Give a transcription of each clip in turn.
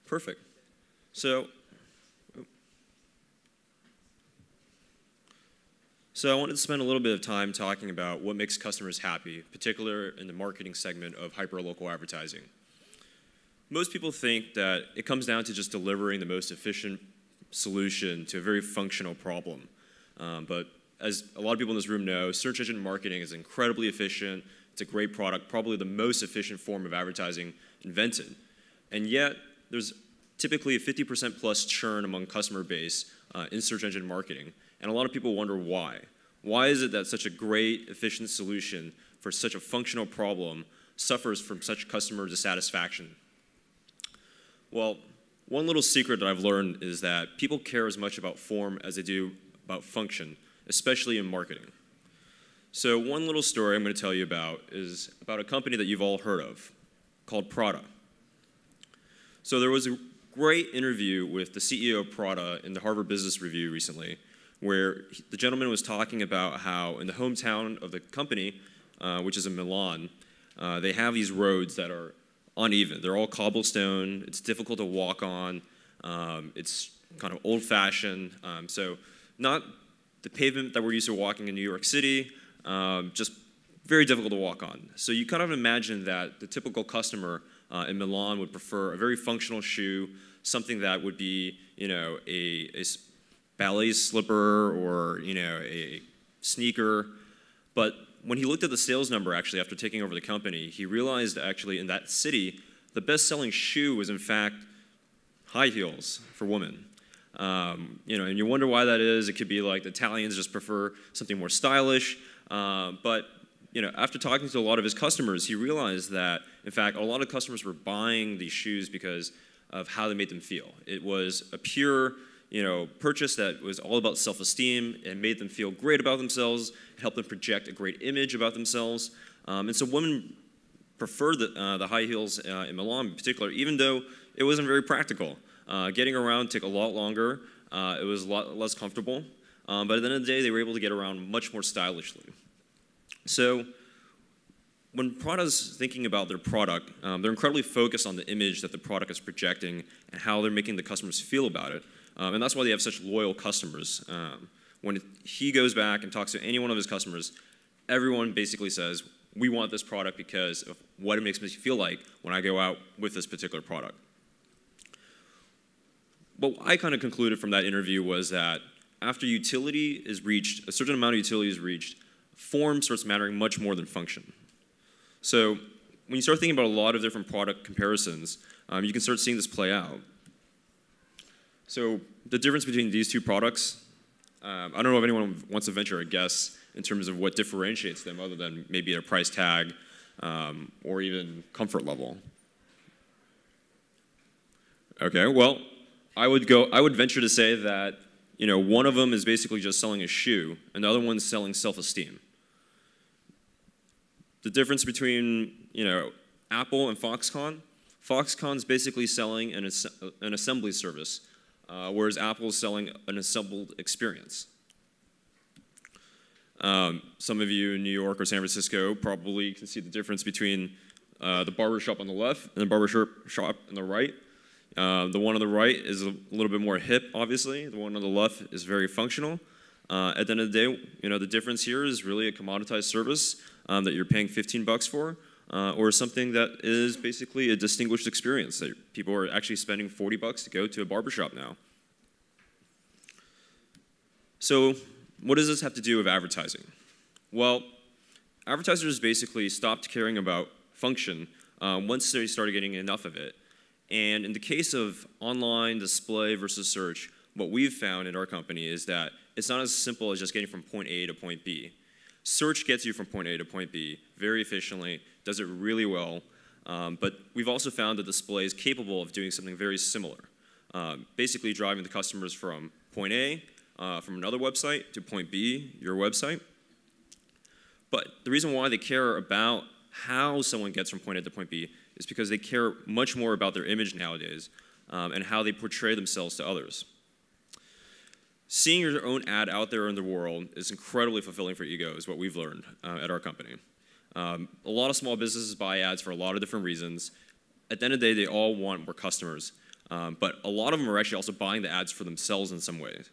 Perfect. So I wanted to spend a little bit of time talking about what makes customers happy, particularly in the marketing segment of hyperlocal advertising. Most people think that it comes down to just delivering the most efficient solution to a very functional problem. But as a lot of people in this room know, search engine marketing is incredibly efficient. It's a great product, probably the most efficient form of advertising invented. And yet, there's typically a 50% plus churn among customer base in search engine marketing. And a lot of people wonder why. Why is it that such a great, efficient solution for such a functional problem suffers from such customer dissatisfaction? Well, one little secret that I've learned is that people care as much about form as they do about function, especially in marketing. So one little story I'm going to tell you about is about a company that you've all heard of called Prada. So there was a great interview with the CEO of Prada in the Harvard Business Review recently, where the gentleman was talking about how in the hometown of the company, which is in Milan, they have these roads that are uneven. They're all cobblestone. It's difficult to walk on. It's kind of old-fashioned. So not the pavement that we're used to walking in New York City, just very difficult to walk on. So you kind of imagine that the typical customer in Milan would prefer a very functional shoe, something that would be, a ballet slipper or, a sneaker. But when he looked at the sales number, actually, after taking over the company, he realized actually in that city, the best-selling shoe was, in fact, high heels for women. And you wonder why that is. It could be like the Italians just prefer something more stylish. But after talking to a lot of his customers, he realized that, in fact, a lot of customers were buying these shoes because of how they made them feel. It was a pure, purchase that was all about self-esteem. It made them feel great about themselves. It helped them project a great image about themselves. And so women preferred the high heels in Milan in particular, even though it wasn't very practical. Getting around took a lot longer. It was a lot less comfortable. But at the end of the day, they were able to get around much more stylishly. So when Prada's thinking about their product, they're incredibly focused on the image that the product is projecting and how they're making the customers feel about it. And that's why they have such loyal customers. When he goes back and talks to any one of his customers, everyone basically says, we want this product because of what it makes me feel like when I go out with this particular product. What I kind of concluded from that interview was that after utility is reached, a certain amount of utility is reached, form starts mattering much more than function. So when you start thinking about a lot of different product comparisons, you can start seeing this play out. So the difference between these two products, I don't know if anyone wants to venture a guess in terms of what differentiates them other than maybe a price tag or even comfort level. Okay, well, I would venture to say that one of them is basically just selling a shoe, and the other one's selling self-esteem. The difference between Apple and Foxconn's basically selling an assembly service, whereas Apple's selling an assembled experience. Some of you in New York or San Francisco probably can see the difference between the barbershop on the left and the barbershop on the right. The one on the right is a little bit more hip, obviously. The one on the left is very functional. At the end of the day, the difference here is really a commoditized service that you're paying $15 for, or something that is basically a distinguished experience that people are actually spending $40 to go to a barbershop now. So what does this have to do with advertising? Well, advertisers basically stopped caring about function once they started getting enough of it. And in the case of online display versus search, what we've found in our company is that it's not as simple as just getting from point A to point B. Search gets you from point A to point B very efficiently, does it really well, but we've also found that display is capable of doing something very similar, basically driving the customers from point A, from another website, to point B, your website. But the reason why they care about how someone gets from point A to point B is because they care much more about their image nowadays and how they portray themselves to others. Seeing your own ad out there in the world is incredibly fulfilling for ego, is what we've learned at our company. A lot of small businesses buy ads for a lot of different reasons. At the end of the day, they all want more customers. But a lot of them are actually also buying the ads for themselves in some ways.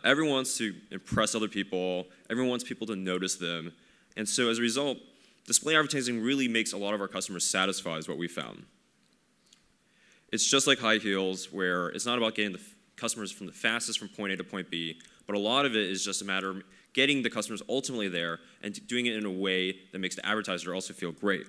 Everyone wants to impress other people. Everyone wants people to notice them. And so as a result, display advertising really makes a lot of our customers satisfied, is what we found. It's just like high heels, where it's not about getting the customers from the fastest from point A to point B, but a lot of it is just a matter of getting the customers ultimately there and doing it in a way that makes the advertiser also feel great.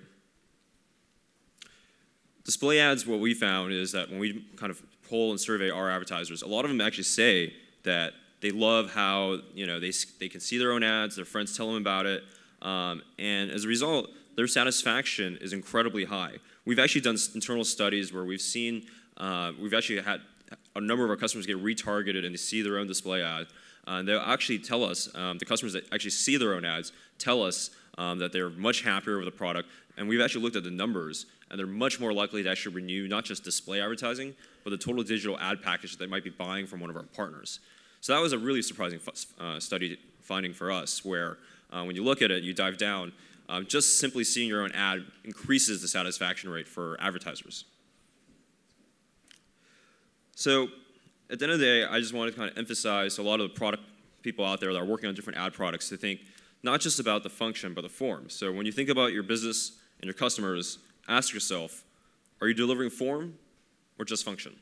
Display ads, what we found is that when we kind of poll and survey our advertisers, a lot of them actually say that they love how they can see their own ads, their friends tell them about it, and as a result, their satisfaction is incredibly high. We've actually done internal studies where we've actually had a number of our customers get retargeted and they see their own display ad. And they'll actually tell us, the customers that actually see their own ads tell us that they're much happier with the product. And we've actually looked at the numbers, and they're much more likely to actually renew not just display advertising, but the total digital ad package that they might be buying from one of our partners. So that was a really surprising study finding for us, where when you look at it, you dive down, just simply seeing your own ad increases the satisfaction rate for advertisers. So at the end of the day, I just wanted to kind of emphasize to a lot of the product people out there that are working on different ad products to think not just about the function, but the form. So when you think about your business and your customers, ask yourself, are you delivering form or just function?